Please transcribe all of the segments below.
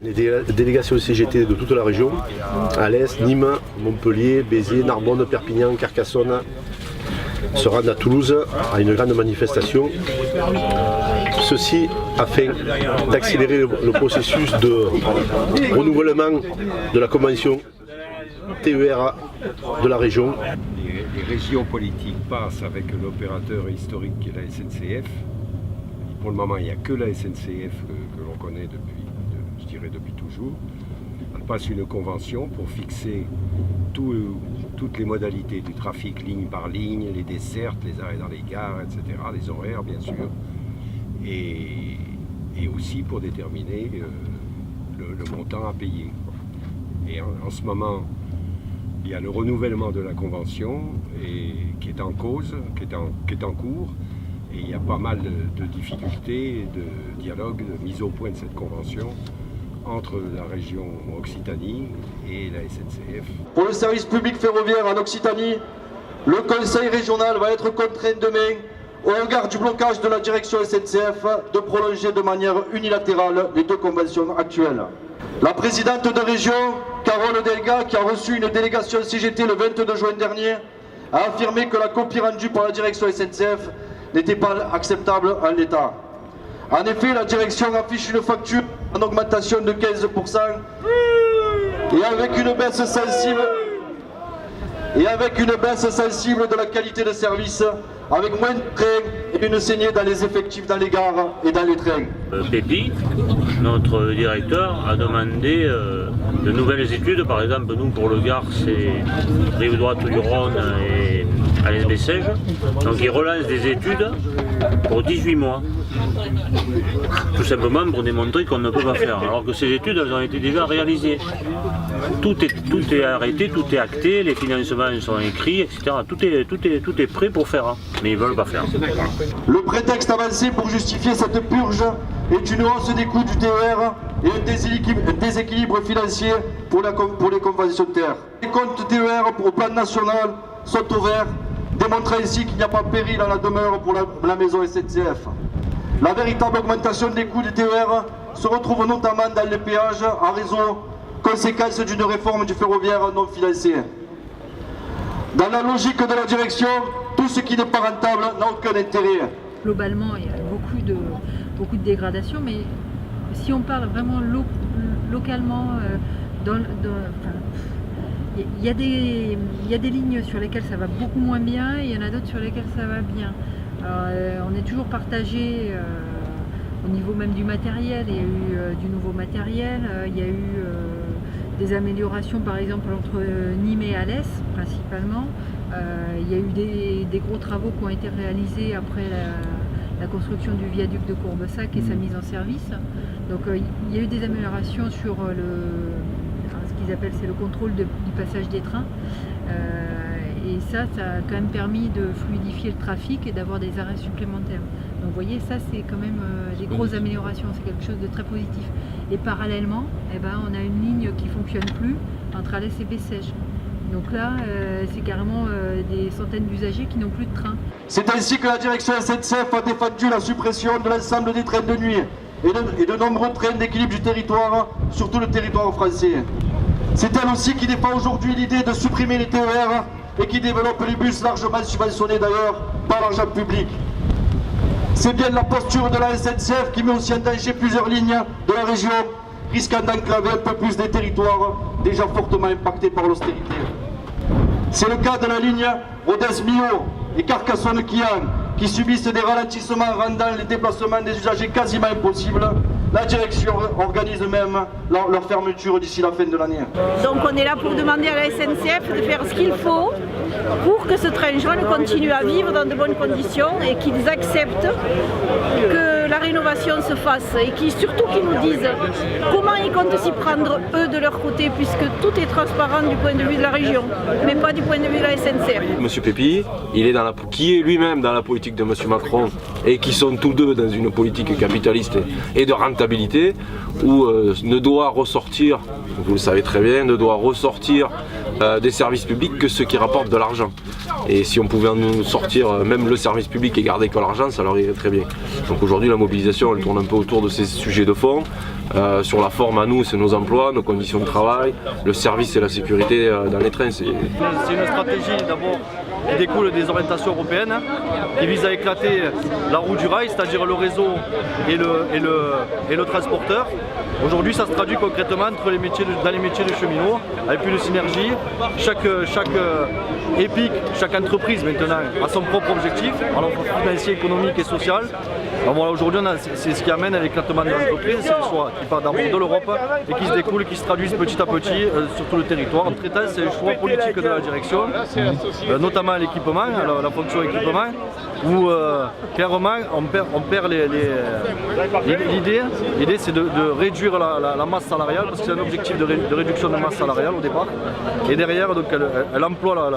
Les délégations CGT de toute la région, Alès, Nîmes, Montpellier, Béziers, Narbonne, Perpignan, Carcassonne, se rendent à Toulouse à une grande manifestation. Ceci afin d'accélérer le processus de renouvellement de la convention TER de la région. Les régions politiques passent avec l'opérateur historique qui est la SNCF. Pour le moment, il n'y a que la SNCF que l'on connaît depuis toujours. Elle passe une convention pour fixer toutes les modalités du trafic ligne par ligne, les dessertes, les arrêts dans les gares, etc., les horaires bien sûr, et aussi pour déterminer le montant à payer. Et en ce moment, il y a le renouvellement de la convention qui est en cause, qui est en cours, et il y a pas mal de difficultés, de dialogue, de mise au point de cette convention entre la région Occitanie et la SNCF. Pour le service public ferroviaire en Occitanie, le Conseil régional va être contraint demain, au regard du blocage de la direction SNCF, de prolonger de manière unilatérale les deux conventions actuelles. La présidente de région, Carole Delga, qui a reçu une délégation CGT le 22 juin dernier, a affirmé que la copie rendue par la direction SNCF n'était pas acceptable en l'état. En effet, la direction affiche une facture en augmentation de 15% et avec une baisse sensible de la qualité de service, avec moins de trains et une saignée dans les effectifs dans les gares et dans les trains. Pépi, notre directeur, a demandé de nouvelles études. Par exemple, nous pour le Gard, c'est rive droite du Rhône et Alès-Bessèges. Donc il relance des études pour 18 mois. Tout simplement pour démontrer qu'on ne peut pas faire, alors que ces études elles ont été déjà réalisées. Tout est arrêté, tout est acté, les financements sont écrits, etc. Tout est prêt pour faire, mais ils ne veulent pas faire. Le prétexte avancé pour justifier cette purge est une hausse des coûts du TER et un déséquilibre financier pour les conventions TER. Les comptes TER au plan national sont au vert, démontrant ainsi qu'il n'y a pas péril à la demeure pour la maison SNCF. La véritable augmentation des coûts du TER se retrouve notamment dans les péages en raison conséquence d'une réforme du ferroviaire non financée. Dans la logique de la direction, tout ce qui n'est pas rentable n'a aucun intérêt. Globalement, il y a beaucoup de dégradation, mais si on parle vraiment localement, il y a des lignes sur lesquelles ça va beaucoup moins bien et il y en a d'autres sur lesquelles ça va bien. Alors, on est toujours partagé au niveau même du matériel. Il y a eu du nouveau matériel, il y a eu des améliorations par exemple entre Nîmes et Alès principalement. Il y a eu des gros travaux qui ont été réalisés après la construction du viaduc de Courbesac et sa mise en service. Donc il y a eu des améliorations sur ce qu'ils appellent le contrôle du passage des trains. Et ça a quand même permis de fluidifier le trafic et d'avoir des arrêts supplémentaires. Donc vous voyez, ça c'est quand même des grosses améliorations, c'est quelque chose de très positif. Et parallèlement, on a une ligne qui ne fonctionne plus entre Alès et Bessèges. Donc là, c'est carrément des centaines d'usagers qui n'ont plus de train. C'est ainsi que la direction SNCF a défendu la suppression de l'ensemble des trains de nuit et de nombreux trains d'équilibre du territoire, sur tout le territoire français. C'est elle aussi qui défend aujourd'hui l'idée de supprimer les TER et qui développe les bus largement subventionnés d'ailleurs par l'argent public. C'est bien la posture de la SNCF qui met aussi en danger plusieurs lignes de la région, risquant d'enclaver un peu plus des territoires déjà fortement impactés par l'austérité. C'est le cas de la ligne Rodez-Millau et Carcassonne-Quillan qui subissent des ralentissements rendant les déplacements des usagers quasiment impossibles. La direction organise même leur fermeture d'ici la fin de l'année. Donc on est là pour demander à la SNCF de faire ce qu'il faut pour que ce train jaune continue à vivre dans de bonnes conditions et qu'ils acceptent que la rénovation se fasse et surtout qu'ils nous disent comment ils comptent s'y prendre eux de leur côté, puisque tout est transparent du point de vue de la région, mais pas du point de vue de la SNCF. Monsieur Pépi, qui est lui-même dans la politique de Monsieur Macron et qui sont tous deux dans une politique capitaliste et de rentabilité, où ne doit ressortir, vous le savez très bien, ne doit ressortir des services publics que ce qui rapporte de l'argent. Et si on pouvait en sortir même le service public et garder que l'argent, ça leur irait très bien. Donc aujourd'hui la mobilisation elle tourne un peu autour de ces sujets de fond. Sur la forme à nous, c'est nos emplois, nos conditions de travail, le service et la sécurité dans les trains. C'est une stratégie d'abord qui découle des orientations européennes, qui vise à éclater la roue du rail, c'est-à-dire le réseau et le transporteur. Aujourd'hui, ça se traduit concrètement dans les métiers de cheminots, avec plus de synergie. Chaque EPIC, chaque entreprise maintenant a son propre objectif, à la fois financier, économique et social. Voilà, aujourd'hui, c'est ce qui amène à l'éclatement de l'entreprise, c'est le choix qui part d'abord de l'Europe et qui se découle, qui se traduisent petit à petit sur tout le territoire. En traitant, c'est le choix politique de la direction, notamment l'équipement, la fonction équipement, où clairement on perd l'idée c'est de réduire la masse salariale, parce que c'est un objectif de réduction de masse salariale au départ. Et derrière, donc, elle emploie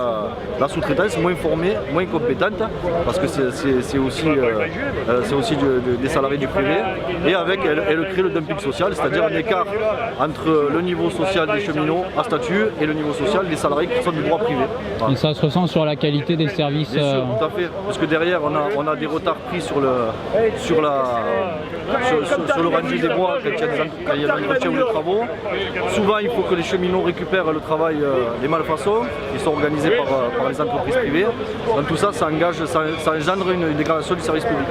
la sous-traitance moins formée, moins compétente, parce que c'est aussi des salariés du privé, et avec elle crée le dumping social, c'est-à-dire un écart entre le niveau social des cheminots à statut et le niveau social des salariés qui sont du droit privé. Voilà. Et ça se ressent sur la qualité des services. Bien sûr, tout à fait, parce que derrière on a des retards pris sur le rendu des bois quand il y a l'entretien ou les travaux. Souvent il faut que les cheminots récupèrent le travail des malfaçons qui sont organisés par les entreprises privées. Donc tout ça, ça engendre une dégradation du service public.